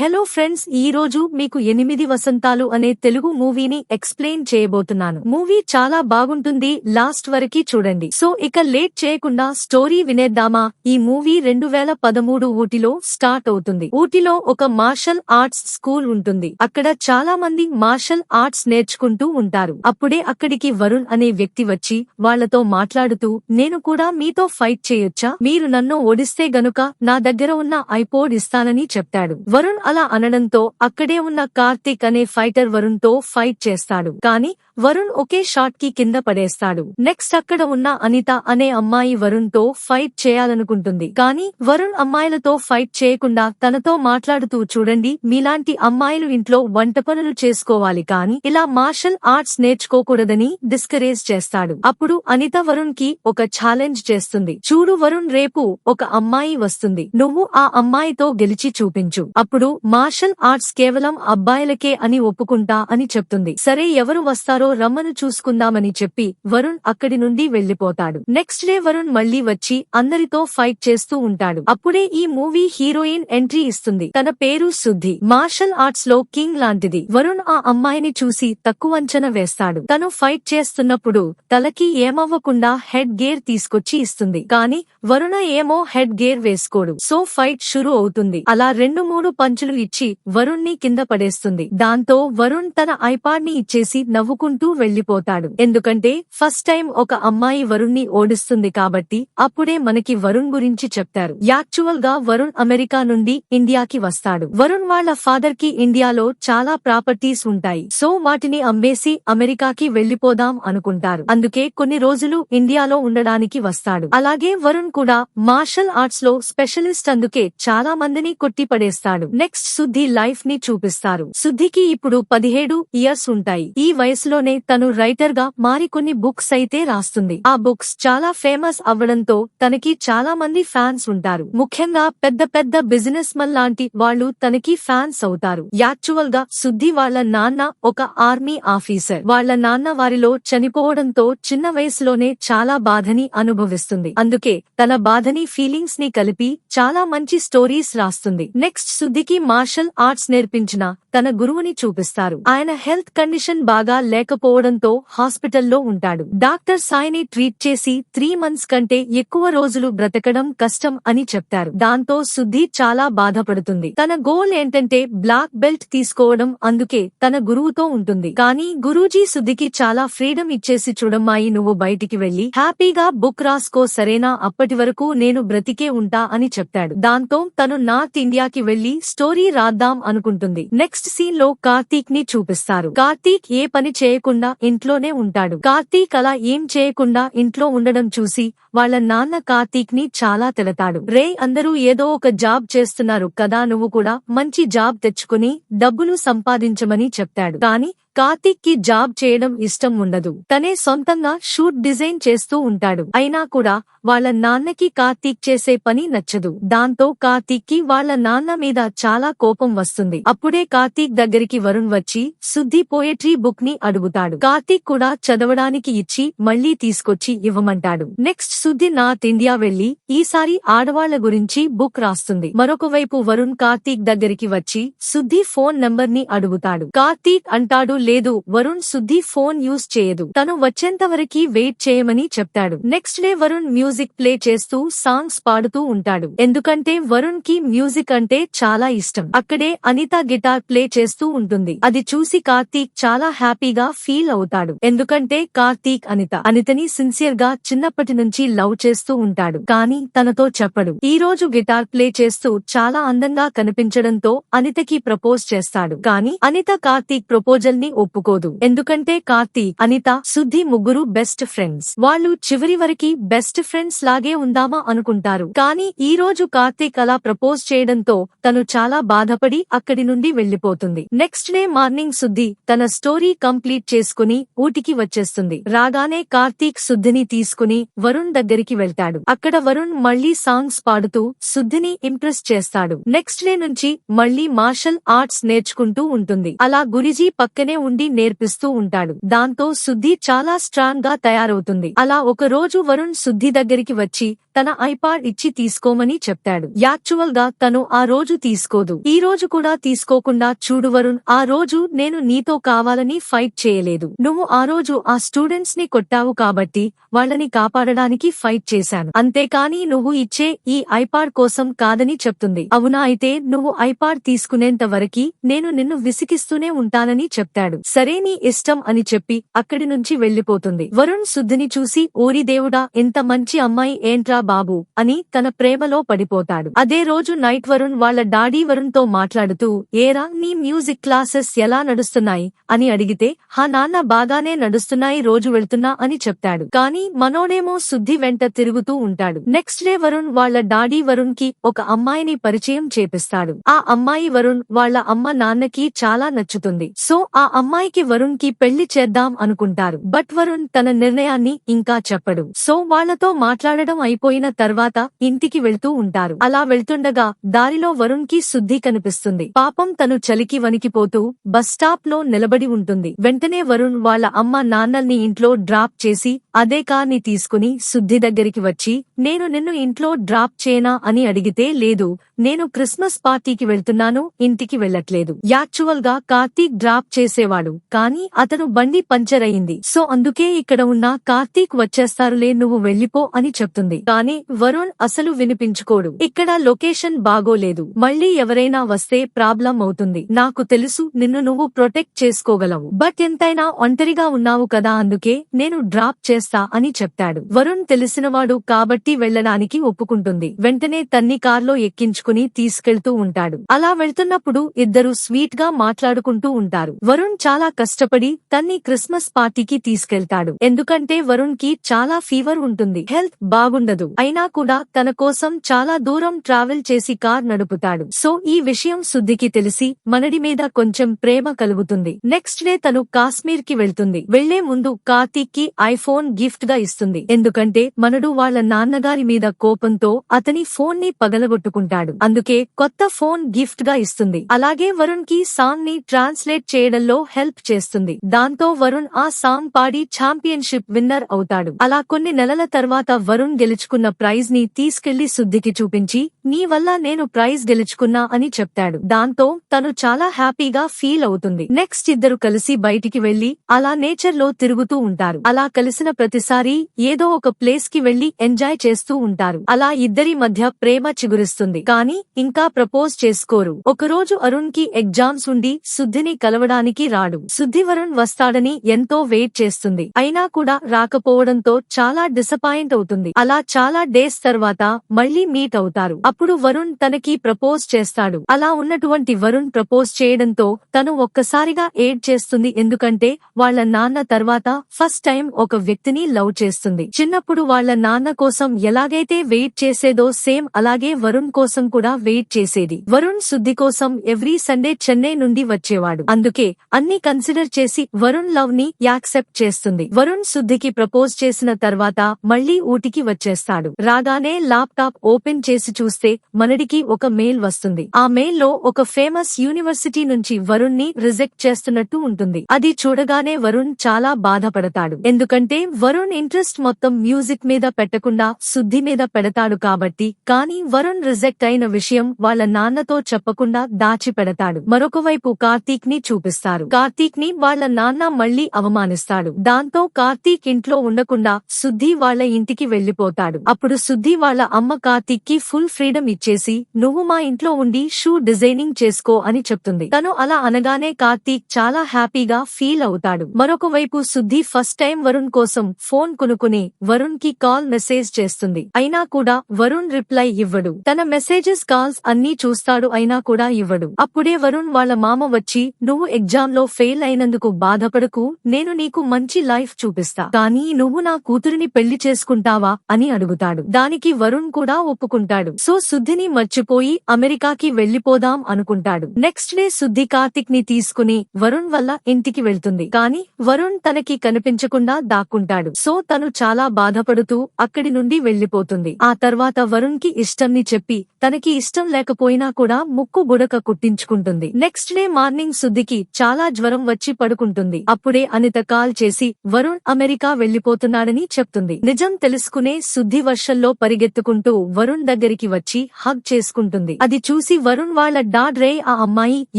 Hello friends, ఈ రోజు మీకు 8 వసంతాలు అనే తెలుగు మూవీని ఎక్స్ప్లెయిన్ చేయబోతున్నాను. మూవీ చాలా బాగుంటుంది, లాస్ట్ వరకి చూడండి. సో ఇక లేట్ చేయకుండా స్టోరీ వినేద్దామా. ఈ మూవీ 2013 ఊటీలో స్టార్ట్ అవుతుంది. ఊటీలో ఒక మార్షల్ ఆర్ట్స్ స్కూల్ ఉంటుంది. అక్కడ చాలా మంది మార్షల్ ఆర్ట్స్ నేర్చుకుంటూ ఉంటారు. అప్పుడే అక్కడికి వరుణ్ అనే వ్యక్తి వచ్చి వాళ్లతో మాట్లాడుతూ, నేను కూడా మీతో ఫైట్ చేయొచ్చా, మీరు నన్ను ఓడిస్తే గనుక నా దగ్గర ఉన్న ఐపోడ్ ఇస్తానని చెప్తాడు. వరుణ్ అలా అనడంతో అక్కడే ఉన్న కార్తిక్ అనే ఫైటర్ వరుణ్ తో ఫైట్ చేస్తాడు. కానీ వరుణ్ ఒకే షాట్ కి కింద పడేస్తాడు. నెక్స్ట్ అక్కడ ఉన్న అనిత అనే అమ్మాయి వరుణ్ తో ఫైట్ చేయాలనుకుంటుంది. కానీ వరుణ్ అమ్మాయిలతో ఫైట్ చేయకుండా తనతో మాట్లాడుతూ, చూడండి, మీలాంటి అమ్మాయిలు ఇంట్లో వంట పనులు చేసుకోవాలి కానీ ఇలా మార్షల్ ఆర్ట్స్ నేర్చుకోకూడదని డిస్కరేజ్ చేస్తాడు. అప్పుడు అనిత వరుణ్ కి ఒక ఛాలెంజ్ చేస్తుంది. చూడు వరుణ్, రేపు ఒక అమ్మాయి వస్తుంది, నువ్వు ఆ అమ్మాయితో గెలిచి చూపించు. అప్పుడు మార్షల్ ఆర్ట్స్ కేవలం అబ్బాయిలకే అని ఒప్పుకుంటా అని చెప్తుంది. సరే, ఎవరు వస్తారో రమ్మను చూసుకుందామని చెప్పి వరుణ్ అక్కడి నుండి వెళ్లిపోతాడు. నెక్స్ట్ డే వరుణ్ మళ్లీ వచ్చి అందరితో ఫైట్ చేస్తూ ఉంటాడు. అప్పుడే ఈ మూవీ హీరోయిన్ ఎంట్రీ ఇస్తుంది. తన పేరు శుద్ధి. మార్షల్ ఆర్ట్స్ లో కింగ్ లాంటిది. వరుణ్ ఆ అమ్మాయిని చూసి తక్కువ అంచనా వేస్తాడు. తను ఫైట్ చేస్తున్నప్పుడు తలకి ఏమవ్వకుండా హెడ్ గేర్ తీసుకొచ్చి ఇస్తుంది. కానీ వరుణ ఏమో హెడ్ గేర్ వేసుకోడు. సో ఫైట్ షురూ అవుతుంది. అలా 2-3 పంచులు ఇచ్చి వరుణ్ ని కింద పడేస్తుంది. దాంతో వరుణ్ తన ఐపాడ్ ని ఇచ్చేసి నవ్వుకుంటూ వెళ్లిపోతాడు. ఎందుకంటే ఫస్ట్ టైం ఒక అమ్మాయి వరుణ్ ని ఓడిస్తుంది కాబట్టి. అప్పుడే మనకి వరుణ్ గురించి చెప్తారు. యాక్చువల్ గా వరుణ్ అమెరికా నుండి ఇండియాకి వస్తాడు. వరుణ్ వాళ్ళ ఫాదర్ కి ఇండియాలో చాలా ప్రాపర్టీస్ ఉంటాయి. సో వాటిని అమ్మేసి అమెరికాకి వెళ్లిపోదాం అనుకుంటారు. అందుకే కొన్ని రోజులు ఇండియాలో ఉండడానికి వస్తాడు. అలాగే వరుణ్ కూడా మార్షల్ ఆర్ట్స్ లో స్పెషలిస్ట్, అందుకే చాలా మందిని కొట్టి పడేస్తాడు. నెక్స్ట్ శుద్ధి లైఫ్ ని చూపిస్తారు. శుద్ధికి ఇప్పుడు 17 ఇయర్స్ ఉంటాయి. ఈ వయసులోనే తను రైటర్ గా మారి కొన్ని బుక్స్ అయితే రాస్తుంది. ఆ బుక్స్ చాలా ఫేమస్ అవ్వడంతో తనకి చాలా మంది ఫ్యాన్స్ ఉంటారు. ముఖ్యంగా పెద్ద పెద్ద బిజినెస్ మన్ లాంటి వాళ్ళు తనకి ఫ్యాన్స్ అవుతారు. యాక్చువల్ గా శుద్ధి వాళ్ళ నాన్న ఒక ఆర్మీ ఆఫీసర్. వాళ్ళ నాన్న వారిలో చనిపోవడంతో చిన్న వయసులోనే చాలా బాధని అనుభవిస్తుంది. అందుకే తన బాధని ఫీలింగ్స్ ని కలిపి చాలా మంచి స్టోరీస్ రాస్తుంది. నెక్స్ట్ శుద్ధికి మార్షల్ ఆర్ట్స్ నేర్పించిన తన గురువుని చూపిస్తారు. ఆయన హెల్త్ కండిషన్ బాగా లేకపోవడంతో హాస్పిటల్లో ఉంటాడు. డాక్టర్ సాయిని ట్రీట్ చేసి 3 మంత్స్ కంటే ఎక్కువ రోజులు బ్రతకడం కష్టం అని చెప్తారు. దాంతో శుద్ధి చాలా బాధపడుతుంది. తన గోల్ ఏంటంటే బ్లాక్ బెల్ట్ తీసుకోవడం. అందుకే తన గురువుతో ఉంటుంది. కానీ గురూజీ శుద్ధికి చాలా ఫ్రీడమ్ ఇచ్చేసి, చూడమ్మాయి, నువ్వు బయటికి వెళ్లి హ్యాపీగా బుక్ రాసుకో, సరేనా, అప్పటి వరకు నేను బ్రతికే ఉంటా అని చెప్తాడు. దాంతో తను నార్త్ ఇండియాకి వెళ్లి స్టోరీ రాద్దాం అనుకుంటుంది. నెక్స్ట్ సీన్ లో కార్తీక్ ని చూపిస్తారు. కార్తీక్ ఏ పని చేయకుండా ఇంట్లోనే ఉంటాడు. కార్తీక్ అలా ఏం చేయకుండా ఇంట్లో ఉండడం చూసి వాళ్ళ నాన్న కార్తీక్ ని చాలా తిడతాడు. రే, అందరూ ఏదో ఒక జాబ్ చేస్తున్నారు కదా, నువ్వు కూడా మంచి జాబ్ తెచ్చుకుని డబ్బులు సంపాదించమని చెప్తాడు. కానీ కార్తీక్ కి జాబ్ చేయడం ఇష్టం ఉండదు. తనే సొంతంగా షూట్ డిజైన్ చేస్తూ ఉంటాడు. అయినా కూడా వాళ్ళ నాన్నకి కార్తీక్ చేసే పని నచ్చదు. దాంతో కార్తీక్ కి వాళ్ళ నాన్న మీద చాలా కోపం వస్తుంది. అప్పుడే కార్తీక్ దగ్గరికి వరుణ్ వచ్చి శుద్ధి పోయట్రీ బుక్ ని అడుగుతాడు. కార్తీక్ కూడా చదవడానికి ఇచ్చి మళ్లీ తీసుకొచ్చి ఇవ్వమంటాడు. నెక్స్ట్ శుద్ధి నార్త్ ఇండియా వెళ్లి ఈసారి ఆడవాళ్ల గురించి బుక్ రాస్తుంది. మరొక వైపు వరుణ్ కార్తీక్ దగ్గరికి వచ్చి శుద్ధి ఫోన్ నంబర్ ని అడుగుతాడు. కార్తీక్ అంటాడు, లేదు, వరుణ్ శుద్ధి ఫోన్ యూజ్ చేయదు, తను వచ్చేంతవరకి వెయిట్ చేయమని చెప్తాడు. Next day Varun music play చేస్తూ సాంగ్స్ పాడుతూ ఉంటాడు. ఎందుకంటే వరుణ్ కి మ్యూజిక్ అంటే చాలా ఇష్టం. అక్కడే అనిత గిటార్ ప్లే చేస్తూ ఉంటుంది. అది చూసి కార్తీక్ చాలా హ్యాపీగా ఫీల్ అవుతాడు. ఎందుకంటే కార్తీక్ అనితని సిన్సియర్ గా చిన్నప్పటి నుంచి లవ్ చేస్తూ ఉంటాడు. కానీ తనతో చెప్పడు. ఈ రోజు గిటార్ ప్లే చేస్తూ చాలా అందంగా కనిపించడంతో అనితకి ప్రపోజ్ చేస్తాడు. కానీ అనిత కార్తీక్ ప్రపోజల్ ని ఒప్పుకోదు. ఎందుకంటే కార్తీక్, అనిత, శుద్ధి ముగ్గురు బెస్ట్ ఫ్రెండ్స్. వాళ్ళు చివరి వరకి బెస్ట్ ఫ్రెండ్స్ లాగే ఉందామా అనుకుంటారు. కానీ ఈ రోజు కార్తీక్ అలా ప్రపోజ్ చేయడంతో తను చాలా బాధపడి అక్కడి నుండి వెళ్లిపోతుంది. నెక్స్ట్ డే మార్నింగ్ శుద్ధి తన స్టోరీ కంప్లీట్ చేసుకుని ఊటికి వచ్చేస్తుంది. రాగానే కార్తీక్ శుద్ధిని తీసుకుని వరుణ్ దగ్గరికి వెళ్తాడు. అక్కడ వరుణ్ మళ్లీ సాంగ్స్ పాడుతూ శుద్ధిని ఇంప్రెస్ చేస్తాడు. నెక్స్ట్ డే నుంచి మళ్లీ మార్షల్ ఆర్ట్స్ నేర్చుకుంటూ ఉంటుంది. అలా గురూజీ పక్కనే ఉండి నేర్పిస్తూ ఉంటాడు. దాంతో శుద్ధి చాలా స్ట్రాంగ్ గా తయారవుతుంది. అలా ఒక రోజు వరుణ్ శుద్ధి దగ్గరికి వచ్చి తన ఐపాడ్ ఇచ్చి తీసుకోమని చెప్తాడు. యాక్చువల్ గా తను ఆ రోజు తీసుకోదు. ఈ రోజు కూడా తీసుకోకుండా చూడు వరుణ్, ఆ రోజు నేను నీతో కావాలని ఫైట్ చేయలేదు. నువ్వు ఆ రోజు ఆ స్టూడెంట్స్ ని కొట్టావు కాబట్టి వాళ్ళని కాపాడడానికి ఫైట్ చేశాను. అంతేకాని నువ్వు ఇచ్చే ఈ ఐపాడ్ కోసం కాదని చెప్తుంది. అవునా, అయితే నువ్వు ఐపాడ్ తీసుకునేంత వరకి నేను నిన్ను విసిగిస్తూనే ఉంటానని చెప్తాడు. సరే నీ ఇష్టం అని చెప్పి అక్కడి నుంచి వెళ్లిపోతుంది. వరుణ్ శుద్ధిని చూసి ఓరి దేవుడా, ఎంత మంచి అమ్మాయి ఏంట్రా బాబు అని తన ప్రేమలో పడిపోతాడు. అదే రోజు నైట్ వరుణ్ వాళ్ళ డాడీ వరుణ్ తో మాట్లాడుతూ, ఏరా నీ మ్యూజిక్ క్లాసెస్ ఎలా నడుస్తున్నాయి అని అడిగితే, హా నాన్న బాగానే నడుస్తున్నాయి, రోజు వెళ్తున్నా అని చెప్తాడు. కానీ మనోడేమో శుద్ధి వెంట తిరుగుతూ ఉంటాడు. నెక్స్ట్ డే వరుణ్ వాళ్ళ డాడీ వరుణ్ కి ఒక అమ్మాయిని పరిచయం చేపిస్తాడు. ఆ అమ్మాయి వరుణ్ వాళ్ళ అమ్మ నాన్నకి చాలా నచ్చుతుంది. సో ఆ అమ్మాయికి వరుణ్ కి పెళ్లి చేద్దాం అనుకుంటారు. బట్ వరుణ్ తన నిర్ణయాన్ని ఇంకా చెప్పడు. సో వాళ్లతో మాట్లాడడం అయిపోయిన తర్వాత ఇంటికి వెళ్తూ ఉంటారు. అలా వెళ్తుండగా దారిలో వరుణ్ కి శుద్ధి కనిపిస్తుంది. పాపం తను చలికి వణికిపోతూ బస్ స్టాప్ లో నిలబడి ఉంటుంది. వెంటనే వరుణ్ వాళ్ళ అమ్మ నాన్నల్ని ఇంట్లో డ్రాప్ చేసి అదే కార్ ని తీసుకుని శుద్ధి దగ్గరికి వచ్చి, నేను నిన్ను ఇంట్లో డ్రాప్ చేయనా అని అడిగితే, లేదు నేను క్రిస్మస్ పార్టీకి వెళ్తున్నాను, ఇంటికి వెళ్లట్లేదు. యాక్చువల్ గా కార్తీక్ డ్రాప్ చేసేవాడు, కానీ అతను బండి పంచర్ అయింది. సో అందుకే ఇక్కడ ఉన్న కార్తీక్ వచ్చేస్తారులే, నువ్వు వెళ్లిపో అని చెప్తుంది. కానీ వరుణ్ అసలు వినిపించుకోడు. ఇక్కడ లొకేషన్ బాగోలేదు, మళ్ళీ ఎవరైనా వస్తే ప్రాబ్లం అవుతుంది. నాకు తెలుసు నిన్ను నువ్వు ప్రొటెక్ట్ చేసుకోగలవు, బట్ ఎంతైనా ఒంటరిగా ఉన్నావు కదా, అందుకే నేను డ్రాప్ చేస్తా అని చెప్తాడు. వరుణ్ తెలిసినవాడు కాబట్టి వెళ్లడానికి ఒప్పుకుంటుంది. వెంటనే తన్ని కార్లో ఎక్కించుకుని తీసుకెళ్తూ ఉంటాడు. అలా వెళ్తున్నప్పుడు ఇద్దరు స్వీట్ గా మాట్లాడుకుంటూ ఉంటారు. వరుణ్ చాలా కష్టపడి తన్ని క్రిస్మస్ పార్టీకి తీసుకెళ్తాడు. ఎందుకంటే వరుణ్ కి చాలా ఫీవర్ ఉంటుంది, హెల్త్ బాగుండదు. అయినా కూడా తన కోసం చాలా దూరం ట్రావెల్ చేసి కార్ నడుపుతాడు. సో ఈ విషయం శుద్ధికి తెలిసి మనడి మీద కొంచెం ప్రేమ కలుగుతుంది. నెక్స్ట్ డే తను కాశ్మీర్ కి వెళ్తుంది. వెళ్లే ముందు కార్తీక్ కి ఐఫోన్ గిఫ్ట్ గా ఇస్తుంది. ఎందుకంటే మనడు వాళ్ళ నాన్నగారి మీద కోపంతో అతని ఫోన్ ని పగలగొట్టుకుంటాడు. అందుకే కొత్త ఫోన్ గిఫ్ట్ గా ఇస్తుంది. అలాగే వరుణ్ కి సాంగ్ ని ట్రాన్స్లేట్ చేయడంలో హెల్ప్ చేస్తుంది. దాంతో వరుణ్ ఆ సాంగ్ పాడి ఛాంపియన్షిప్ విన్నర్ అవుతాడు. అలా కొన్ని నెలల తర్వాత వరుణ్ గెలుచుకున్న ప్రైజ్ ని తీసుకెళ్లి శుద్ధికి చూపించి, నీ వల్ల నేను ప్రైజ్ గెలుచుకున్నా అని చెప్తాడు. దాంతో తను చాలా హ్యాపీగా ఫీల్ అవుతుంది. నెక్స్ట్ ఇద్దరు కలిసి బయటికి వెళ్లి అలా నేచర్ లో తిరుగుతూ ఉంటారు. అలా కలిసిన ప్రతిసారి ఏదో ఒక ప్లేస్ కి వెళ్లి ఎంజాయ్ చేస్తూ ఉంటారు. అలా ఇద్దరి మధ్య ప్రేమ చిగురిస్తుంది. కానీ ఇంకా ప్రపోజ్ చేసుకోరు. ఒకరోజు అరుణ్ కి ఎగ్జామ్స్ ఉండి శుద్ధిని కలవడానికి రాడు. శుద్ధి వరుణ్ వస్తాడని ఎంతో వెయిట్ చేస్తుంది. అయినా కూడా రాకపోవడంతో చాలా డిసప్పాయింట్ అవుతుంది. అలా చాలా డేస్ తర్వాత మళ్లీ మీట్ అవుతారు. అప్పుడు వరుణ్ తనకి ప్రపోజ్ చేస్తాడు. అలా ఉన్నటువంటి వరుణ్ ప్రపోజ్ చేయడంతో తను ఒక్కసారిగా ఏడ్ చేస్తుంది. ఎందుకంటే వాళ్ళ నాన్న తర్వాత ఫస్ట్ టైం ఒక వ్యక్తిని లవ్ చేస్తుంది. చిన్నప్పుడు వాళ్ళ నాన్న కోసం ఎలాగైతే వెయిట్ చేసేదో సేమ్ అలాగే వరుణ్ కోసం కూడా వెయిట్ చేసేది. వరుణ్ శుద్ధి కోసం ఎవ్రీ సండే చెన్నై నుండి వచ్చేవాడు. అందుకే అన్ని కన్సిడర్ చేసి వరుణ్ లవ్ ని యాక్సెప్ట్ చేస్తుంది. వరుణ్ శుద్ధికి ప్రపోజ్ చేసిన తర్వాత మళ్లీ ఊటికి వచ్చేస్తాడు. రాగానే ల్యాప్టాప్ ఓపెన్ చేసి చూస్తే మనడికి ఒక మెయిల్ వస్తుంది. ఆ మెయిల్ లో ఒక ఫేమస్ యూనివర్సిటీ నుంచి వరుణ్ ని రిజెక్ట్ చేస్తున్నట్టు ఉంటుంది. అది చూడగానే వరుణ్ చాలా బాధపడతాడు. ఎందుకంటే వరుణ్ ఇంట్రెస్ట్ మొత్తం మ్యూజిక్ మీద పెట్టకుండా శుద్ధి మీద పెడతాడు కాబట్టి. కానీ వరుణ్ రిజెక్ట్ అయిన విషయం వాళ్ళ నాన్నతో చెప్పకుండా దాచి పెడతాడు. మరొక వైపు కార్తీక్ ని చూపిస్తారు. కార్తీక్ ని వాళ్ళ నాన్న మళ్లీ అవమానిస్తాడు. దాంతో కార్తీక్ ఇంట్లో ఉండకుండా శుద్ధి వాళ్ళ ఇంటికి వెళ్లిపోతాడు. అప్పుడు శుద్ధి వాళ్ళ అమ్మ కార్తీక్ కి ఫుల్ ఫ్రీడమ్ ఇచ్చేసి, నువ్వు మా ఇంట్లో ఉండి షూ డిజైనింగ్ చేసుకో అని చెప్తుంది. తను అలా అనగానే కార్తీక్ చాలా హ్యాపీగా ఫీల్ అవుతాడు. మరొక వైపు శుద్ధి ఫస్ట్ టైం వరుణ్ కోసం ఫోన్ కొనుక్కుని వరుణ్ కి కాల్ మెసేజ్ చేస్తుంది. అయినా కూడా వరుణ్ రిప్లై ఇవ్వడు. తన మెసేజెస్ కాల్స్ అన్నీ చూస్తాడు, అయినా కూడా ఇవ్వడు. అప్పుడే వరుణ్ వాళ్ళ మామ వచ్చి, నువ్వు ఎగ్జామ్ లో ఫెయిల్ అయినందుకు బాధపడకు, నేను నీకు మంచి లైఫ్ చూపిస్తా, కానీ నువ్వు నా కూతురిని పెళ్లి చేసుకుంటావా అని అడుగుతాడు. దానికి వరుణ్ కూడా ఒప్పుకుంటాడు. సో శుద్ధిని మర్చిపోయి అమెరికాకి వెళ్లిపోదాం అనుకుంటాడు. నెక్స్ట్ డే శుద్ధి కార్తిక్ ని తీసుకుని వరుణ్ వల్ల ఇంటికి వెళ్తుంది. కానీ వరుణ్ తనకి కనిపించకుండా దాక్కుంటాడు. సో తను చాలా బాధపడుతూ అక్కడి నుండి వెళ్లిపోతుంది. ఆ తర్వాత వరుణ్ కి ఇష్టంని చెప్పి తనకి ఇష్టం లేకపోయినా కూడా ముక్కు బుడక కుట్టించుకుంటుంది. నెక్స్ట్ డే మార్నింగ్ శుద్ధికి చాలా జ్వరం వచ్చి పడుకుంటుంది. అప్పుడే అనిత కాల్ చేసి వరుణ్ అమెరికా వెళ్లిపోతున్నాడని చెప్తుంది. నిజం తెలుసుకునే శుద్ధి వర్షంలో పరిగెత్తుకుంటూ వరుణ్ దగ్గరికి వచ్చి హగ్ చేసుకుంటుంది. అది చూసి వరుణ్ వాళ్ళ డాడ్ రే ఆ అమ్మాయి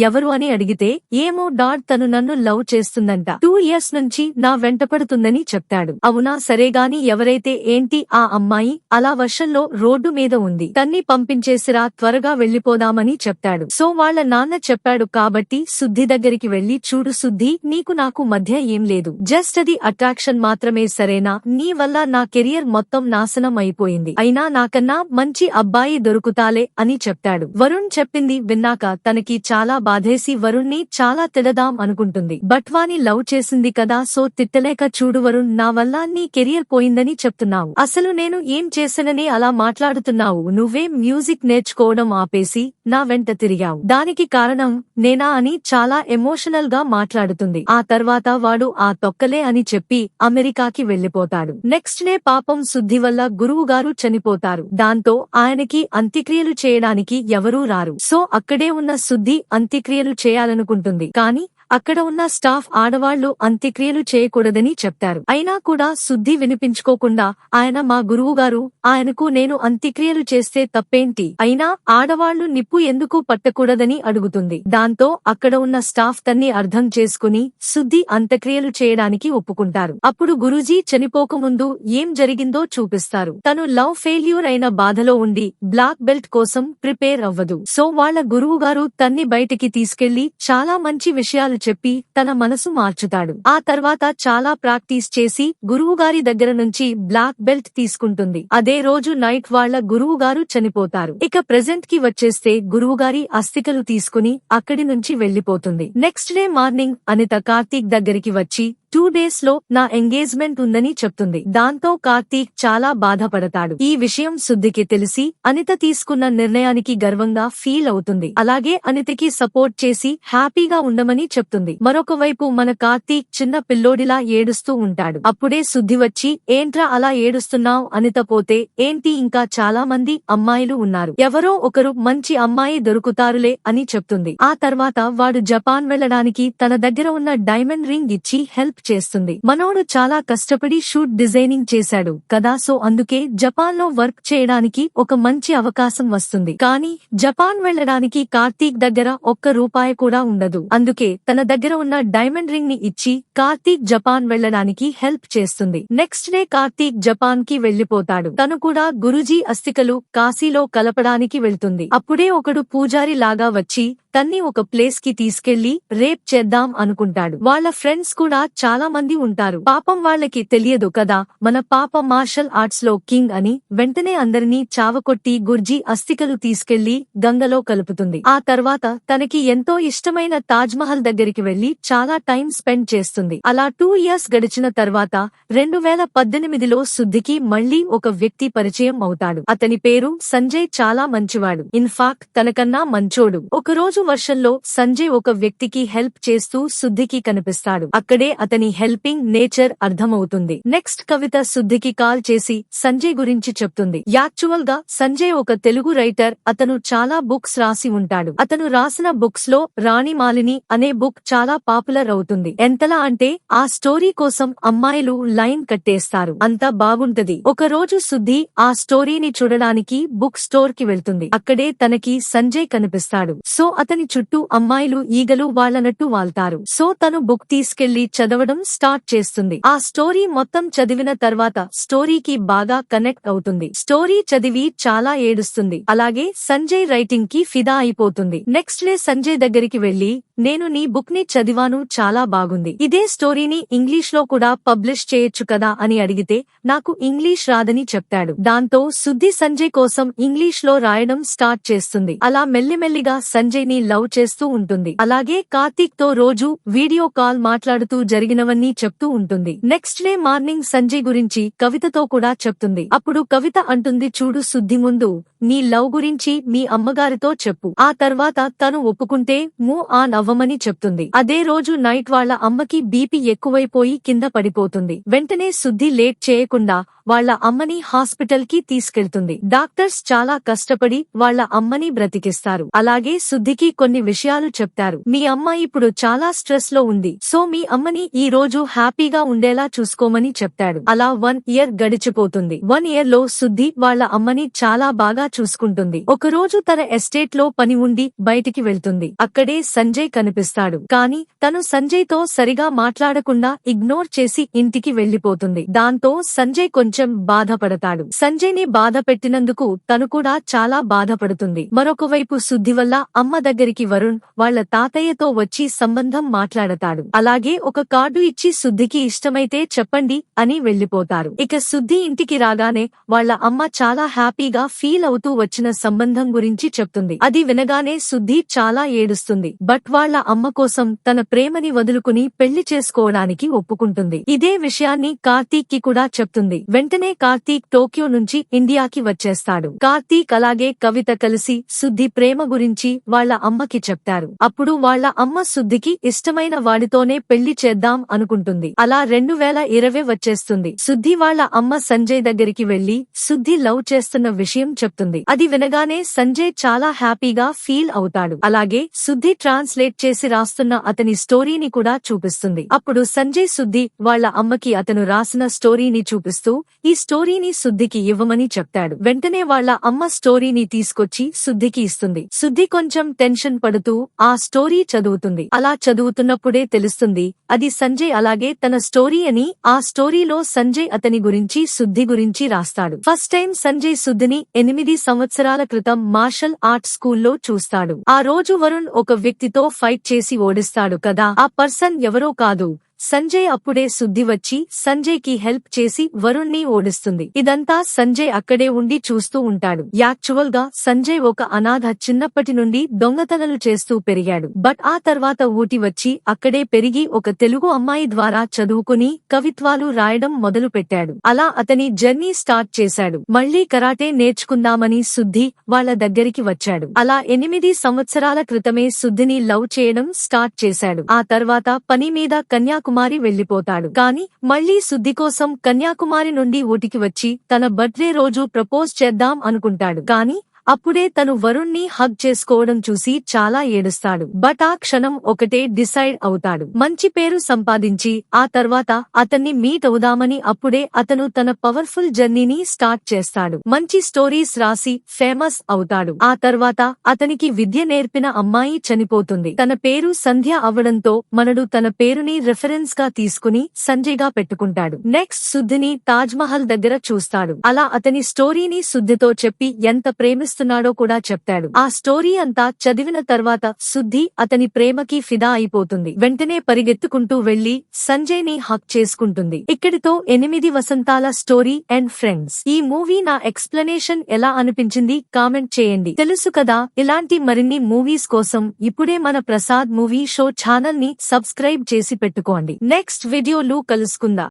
ఎవరు అని అడిగితే ఏమో డాడ్ తను నన్ను లవ్ చేస్తుందంట, 2 years నుంచి నా వెంటపడుతుందని చెప్తాడు. అవునా సరేగాని ఎవరైతే ఏంటి ఆ అమ్మాయి అలా వర్షంలో రోడ్డు మీద ఉంది, తన్ని పంపించేసిరా త్వరగా వెళ్లిపోదామని చెప్తాడు. సో వాళ్ళ నాన్న చెప్పాడు కాబట్టి శుద్ధి దగ్గరికి వెళ్లి చూడు శుద్ధి, నీకు నాకు మధ్య ఏం లేదు, జస్ట్ అది అట్రాక్షన్ మాత్రమే సరేనా, నీ వల్ల నా కెరియర్ మొత్తం నాశనం అయిపోయింది, అయినా నాకన్నా మంచి అబ్బాయి దొరుకుతాలే అని చెప్తాడు. వరుణ్ చెప్పింది విన్నాక తనకి చాలా బాధేసి వరుణ్ణి చాలా తిడదాం అనుకుంటుంది. బట్ వాని లవ్ చేసింది కదా, సో తిట్టలేక చూడు వరుణ్, నా వల్ల నీ కెరియర్ పోయిందని చెప్తున్నావు, అసలు నేను ఏం చేశానని అలా మాట్లాడుతున్నావు, నువ్వే మ్యూజిక్ నేర్చుకోవడం ఆపేసి నా వెంట తిరిగావు, దానికి కారణం నేనా అని చాలా ఎమోషనల్ గా మాట్లాడుతుంది. ఆ తర్వాత వాడు ఆ తొక్కలే అని చెప్పి అమెరికాకి వెళ్లిపోతాడు. నెక్స్ట్ డే పాపం శుద్ధి వల్ల గురువుగారు చనిపోతారు. దాంతో ఆయనకి అంత్యక్రియలు చేయడానికి ఎవరూ రారు. సో అక్కడే ఉన్న శుద్ధి అంత్యక్రియలు చేయాలనుకుంటుంది. కానీ అక్కడ ఉన్న స్టాఫ్ ఆడవాళ్లు అంత్యక్రియలు చేయకూడదని చెప్తారు. అయినా కూడా శుద్ధి వినిపించుకోకుండా ఆయన మా గురువుగారు, ఆయనకు నేను అంత్యక్రియలు చేస్తే తప్పేంటి, అయినా ఆడవాళ్లు నిప్పు ఎందుకు పట్టకూడదని అడుగుతుంది. దాంతో అక్కడ ఉన్న స్టాఫ్ తన్ని అర్థం చేసుకుని శుద్ధి అంత్యక్రియలు చేయడానికి ఒప్పుకుంటారు. అప్పుడు గురూజీ చనిపోకముందు ఏం జరిగిందో చూపిస్తారు. తను లవ్ ఫెయిల్యూర్ అయిన బాధలో ఉండి బ్లాక్ బెల్ట్ కోసం ప్రిపేర్ అవ్వదు. సో వాళ్ళ గురువుగారు తన్ని బయటికి తీసుకెళ్లి చాలా మంచి విషయాలు చెప్పి తన మనసు మార్చుతాడు. ఆ తర్వాత చాలా ప్రాక్టీస్ చేసి గురువుగారి దగ్గర నుంచి బ్లాక్ బెల్ట్ తీసుకుంటుంది. అదే రోజు నైట్ వాళ్ళ గురువుగారు చనిపోతారు. ఇక ప్రెజెంట్ కి వచ్చేస్తే గురువుగారి అస్థికలు తీసుకుని అక్కడి నుంచి వెళ్లిపోతుంది. Next day morning Anitha Karthik దగ్గరికి వచ్చి 2 days లో నా ఎంగేజ్మెంట్ ఉందని చెప్తుంది. దాంతో కార్తీక్ చాలా బాధపడతాడు. ఈ విషయం శుద్ధికి తెలిసి అనిత తీసుకున్న నిర్ణయానికి గర్వంగా ఫీల్ అవుతుంది. అలాగే అనితకి సపోర్ట్ చేసి హ్యాపీగా ఉండమని చెప్తుంది. మరొక వైపు మన కార్తీక్ చిన్న పిల్లోడిలా ఏడుస్తూ ఉంటాడు. అప్పుడే శుద్ధి వచ్చి ఏంట్రా అలా ఏడుస్తున్నావ్, అనిత పోతే ఏంటి, ఇంకా చాలా మంది అమ్మాయిలు ఉన్నారు, ఎవరో ఒకరు మంచి అమ్మాయి దొరుకుతారులే అని చెప్తుంది. ఆ తర్వాత వాడు జపాన్ వెళ్లడానికి తన దగ్గర ఉన్న డైమండ్ రింగ్ ఇచ్చి హెల్ప్ చేస్తుంది. మనోడు చాలా కష్టపడి షూట్ డిజైనింగ్ చేశాడు కదా, సో అందుకే జపాన్ లో వర్క్ చేయడానికి ఒక మంచి అవకాశం వస్తుంది. కానీ జపాన్ వెళ్లడానికి కార్తీక్ దగ్గర ఒక్క రూపాయి కూడా ఉండదు. అందుకే తన దగ్గర ఉన్న డైమండ్ రింగ్ ని ఇచ్చి కార్తీక్ జపాన్ వెళ్లడానికి హెల్ప్ చేస్తుంది. నెక్స్ట్ డే కార్తీక్ జపాన్ కి వెళ్లిపోతాడు. తను కూడా గురూజీ అస్థికలు కాశీలో కలపడానికి వెళ్తుంది. అప్పుడే ఒకడు పూజారి లాగా వచ్చి తన్ని ఒక ప్లేస్ కి తీసుకెళ్లి రేప్ చేద్దాం అనుకుంటాడు. వాళ్ళ ఫ్రెండ్స్ కూడా చాలా మంది ఉంటారు. పాపం వాళ్ళకి తెలియదు కదా మన పాప మార్షల్ ఆర్ట్స్ లో కింగ్ అని. వెంటనే అందరినీ చావకొట్టి గుర్జీ అస్థికలు తీసుకెళ్లి గంగలో కలుపుతుంది. ఆ తర్వాత తనకి ఎంతో ఇష్టమైన తాజ్ మహల్ దగ్గరికి వెళ్లి చాలా టైం స్పెండ్ చేస్తుంది. అలా 2 years గడిచిన తర్వాత 2018లో శుద్ధికి మళ్లీ ఒక వ్యక్తి పరిచయం అవుతాడు. అతని పేరు సంజయ్. చాలా మంచివాడు. ఇన్ఫాక్ట్ తనకన్నా మంచోడు. ఒకరోజు వర్షంలో సంజయ్ ఒక వ్యక్తికి హెల్ప్ చేస్తూ శుద్ధికి కనిపిస్తాడు. అక్కడే అతని హెల్పింగ్ నేచర్ అర్థమవుతుంది. నెక్స్ట్ కవిత శుద్ధికి కాల్ చేసి సంజయ్ గురించి చెప్తుంది. యాక్చువల్ గా సంజయ్ ఒక తెలుగు రైటర్. అతను చాలా బుక్స్ రాసి ఉంటాడు. అతను రాసిన బుక్స్ లో రాణి మాలిని అనే బుక్ చాలా పాపులర్ అవుతుంది. ఎంతలా అంటే ఆ స్టోరీ కోసం అమ్మాయిలు లైన్ కట్టేస్తారు. అంతా బాగుంటది. ఒక రోజు శుద్ధి ఆ స్టోరీని చూడడానికి బుక్ స్టోర్ కి వెళ్తుంది. అక్కడే తనకి సంజయ్ కనిపిస్తాడు. సో అతని చుట్టూ అమ్మాయిలు ఈగలు వాళ్లనట్టు వాల్తారు. సో తను బుక్ తీసుకెళ్లి చదవడం స్టార్ట్ చేస్తుంది. ఆ స్టోరీ మొత్తం చదివిన తర్వాత స్టోరీకి బాగా కనెక్ట్ అవుతుంది. స్టోరీ చదివి చాలా ఏడుస్తుంది. అలాగే సంజయ్ రైటింగ్ కి ఫిదా అయిపోతుంది. నెక్స్ట్ డే సంజయ్ దగ్గరికి వెళ్లి నేను నీ బుక్ ని చదివాను, చాలా బాగుంది. ఇదే స్టోరీని ఇంగ్లీష్ లో కూడా పబ్లిష్ చేయొచ్చు కదా అని అడిగితే నాకు ఇంగ్లీష్ రాదని చెప్తాడు. దాంతో శుద్ధి సంజయ్ కోసం ఇంగ్లీష్ లో రాయడం స్టార్ట్ చేస్తుంది. అలా మెల్లిమెల్లిగా సంజయ్ ని లవ్ చేస్తూ ఉంటుంది. అలాగే కార్తీక్ తో రోజు వీడియో కాల్ మాట్లాడుతూ జరిగినవన్నీ చెప్తూ ఉంటుంది. నెక్స్ట్ డే మార్నింగ్ సంజయ్ గురించి కవితతో కూడా చెప్తుంది. అప్పుడు కవిత అంటుంది, చూడు శుద్ధి, ముందు నీ లవ్ గురించి మీ అమ్మగారితో చెప్పు. ఆ తర్వాత తను ఒప్పుకుంటే మూవ్ ఆన్ అవ్వ ఇవ్వమని చెప్తుంది. అదే రోజు నైట్ వాళ్ళ అమ్మకి బీపీ ఎక్కువైపోయి కింద పడిపోతుంది. వెంటనే శుద్ధి లేట్ చేయకుండా వాళ్ళ అమ్మని హాస్పిటల్ కి తీసుకెళ్తుంది. డాక్టర్స్ చాలా కష్టపడి వాళ్ళ అమ్మని బ్రతికిస్తారు. అలాగే శుద్ధికి కొన్ని విషయాలు చెప్తారు. మీ అమ్మ ఇప్పుడు చాలా స్ట్రెస్ లో ఉంది, సో మీ అమ్మని ఈ రోజు హ్యాపీగా ఉండేలా చూసుకోమని చెప్తాడు. అలా 1 ఇయర్ గడిచిపోతుంది. 1 ఇయర్ లో శుద్ధి వాళ్ళ అమ్మని చాలా బాగా చూసుకుంటుంది. ఒకరోజు తన ఎస్టేట్ లో పని ఉండి బయటికి వెళ్తుంది. అక్కడే సంజయ్ కనిపిస్తాడు. కానీ తను సంజయ్ తో సరిగా మాట్లాడకుండా ఇగ్నోర్ చేసి ఇంటికి వెళ్లిపోతుంది. దాంతో సంజయ్ కొంచెం బాధపడతాడు. సంజయ్ ని బాధ పెట్టినందుకు తను కూడా చాలా బాధపడుతుంది. మరొకవైపు శుద్ధి వల్ల అమ్మ దగ్గరికి వరుణ్ వాళ్ళ తాతయ్యతో వచ్చి సంబంధం మాట్లాడతాడు. అలాగే ఒక కార్డు ఇచ్చి శుద్ధికి ఇష్టమైతే చెప్పండి అని వెళ్లిపోతారు. ఇక శుద్ధి ఇంటికి రాగానే వాళ్ళ అమ్మ చాలా హ్యాపీగా ఫీల్ అవుతూ వచ్చిన సంబంధం గురించి చెప్తుంది. అది వినగానే శుద్ధి చాలా ఏడుస్తుంది. బట్ వాళ్ళ అమ్మ కోసం తన ప్రేమని వదులుకుని పెళ్లి చేసుకోవడానికి ఒప్పుకుంటుంది. ఇదే విషయాన్ని కార్తీక్ కి కూడా చెప్తుంది. వెంటనే కార్తీక్ టోక్యో నుంచి ఇండియాకి వచ్చేస్తాడు. కార్తీక్ అలాగే కవిత కలిసి శుద్ధి ప్రేమ గురించి వాళ్ళ అమ్మకి చెప్తారు. అప్పుడు వాళ్ళ అమ్మ శుద్ధికి ఇష్టమైన వాడితోనే పెళ్లి చేద్దాం అనుకుంటుంది. అలా 2020 వచ్చేస్తుంది. శుద్ధి వాళ్ళ అమ్మ సంజయ్ దగ్గరికి వెళ్లి శుద్ధి లవ్ చేస్తున్న విషయం చెప్తుంది. అది వినగానే సంజయ్ చాలా హ్యాపీగా ఫీల్ అవుతాడు. అలాగే శుద్ధి ట్రాన్స్లేట్ చేసి రాస్తున్న అతని స్టోరీని కూడా చూపిస్తుంది. అప్పుడు సంజయ్ శుద్ధి వాళ్ళ అమ్మకి అతను రాసిన స్టోరీని చూపిస్తూ ఈ స్టోరీని శుద్ధికి ఇవ్వమని చెప్తాడు. వెంటనే వాళ్ళ అమ్మ స్టోరీని తీసుకొచ్చి శుద్ధికి ఇస్తుంది. శుద్ధి కొంచెం టెన్షన్ పడుతూ ఆ స్టోరీ చదువుతుంది. అలా చదువుతున్నప్పుడే తెలుస్తుంది అది సంజయ్ అలాగే తన స్టోరీ అని. ఆ స్టోరీలో సంజయ్ అతని గురించి శుద్ధి గురించి రాస్తాడు. ఫస్ట్ టైం సంజయ్ శుద్ధిని 8 సంవత్సరాల క్రితం మార్షల్ ఆర్ట్స్ స్కూల్లో చూస్తాడు. ఆ రోజు వరుణ్ ఒక వ్యక్తితో ఫైట్ చేసి ఓడిస్తాడు కదా, ఆ పర్సన్ ఎవరో కాదు సంజయ్. అప్పుడే శుద్ధి వచ్చి సంజయ్ కి హెల్ప్ చేసి వరుణ్ ని ఓడిస్తుంది. ఇదంతా సంజయ్ అక్కడే ఉండి చూస్తూ ఉంటాడు. యాక్చువల్ గా సంజయ్ ఒక అనాథ, చిన్నప్పటి నుండి దొంగతనాలు చేస్తూ పెరిగాడు. బట్ ఆ తర్వాత ఊటి వచ్చి అక్కడే పెరిగి ఒక తెలుగు అమ్మాయి ద్వారా చదువుకుని కవిత్వాలు రాయడం మొదలు పెట్టాడు. అలా అతని జర్నీ స్టార్ట్ చేశాడు. మళ్లీ కరాటే నేర్చుకుందామని శుద్ధి వాళ్ళ దగ్గరికి వచ్చాడు. అలా 8 సంవత్సరాల క్రితమే శుద్ధిని లవ్ చేయడం స్టార్ట్ చేశాడు. ఆ తర్వాత పని మీద కన్యాకుమారి వెళ్లిపోతాడు. కానీ మళ్లీ శుద్ధి కోసం కన్యాకుమారి నుండి ఊటికి వచ్చి తన బర్త్డే రోజు ప్రపోజ్ చేద్దాం అనుకుంటాడు. కానీ అప్పుడే తను వరుణ్ ని హగ్ చేసుకోవడం చూసి చాలా ఏడుస్తాడు. బట్ ఆ క్షణం ఒకటే డిసైడ్ అవుతాడు, మంచి పేరు సంపాదించి ఆ తర్వాత అతన్ని మీట్ అవుదామని. అప్పుడే అతను తన పవర్ఫుల్ జర్నీని స్టార్ట్ చేస్తాడు. మంచి స్టోరీస్ రాసి ఫేమస్ అవుతాడు. ఆ తర్వాత అతనికి విద్య నేర్పిన అమ్మాయి చనిపోతుంది. తన పేరు సంధ్య అవ్వడంతో మనడు తన పేరుని రిఫరెన్స్ గా తీసుకుని సంజయ్ గా పెట్టుకుంటాడు. నెక్స్ట్ శుద్ధిని తాజ్ మహల్ దగ్గర చూస్తాడు. అలా అతని స్టోరీని శుద్ధితో చెప్పి ఎంత ప్రేమిస్తున్నాడో కూడా చెప్తాడు. ఆ స్టోరీ అంతా చదివిన తర్వాత శుద్ధి అతని ప్రేమకి ఫిదా అయిపోతుంది. వెంటనే పరిగెత్తుకుంటూ వెళ్లి సంజయ్ ని హక్ చేసుకుంటుంది. ఇక్కడితో 8 వసంతాల స్టోరీ అండ్ ఫ్రెండ్స్. ఈ మూవీ నా ఎక్స్ప్లెనేషన్ ఎలా అనిపించింది కామెంట్ చేయండి. తెలుసు కదా, ఇలాంటి మరిన్ని మూవీస్ కోసం ఇప్పుడే మన ప్రసాద్ మూవీ షో ఛానల్ ని సబ్స్క్రైబ్ చేసి పెట్టుకోండి. నెక్స్ట్ వీడియోలో కలుసుకుందాం.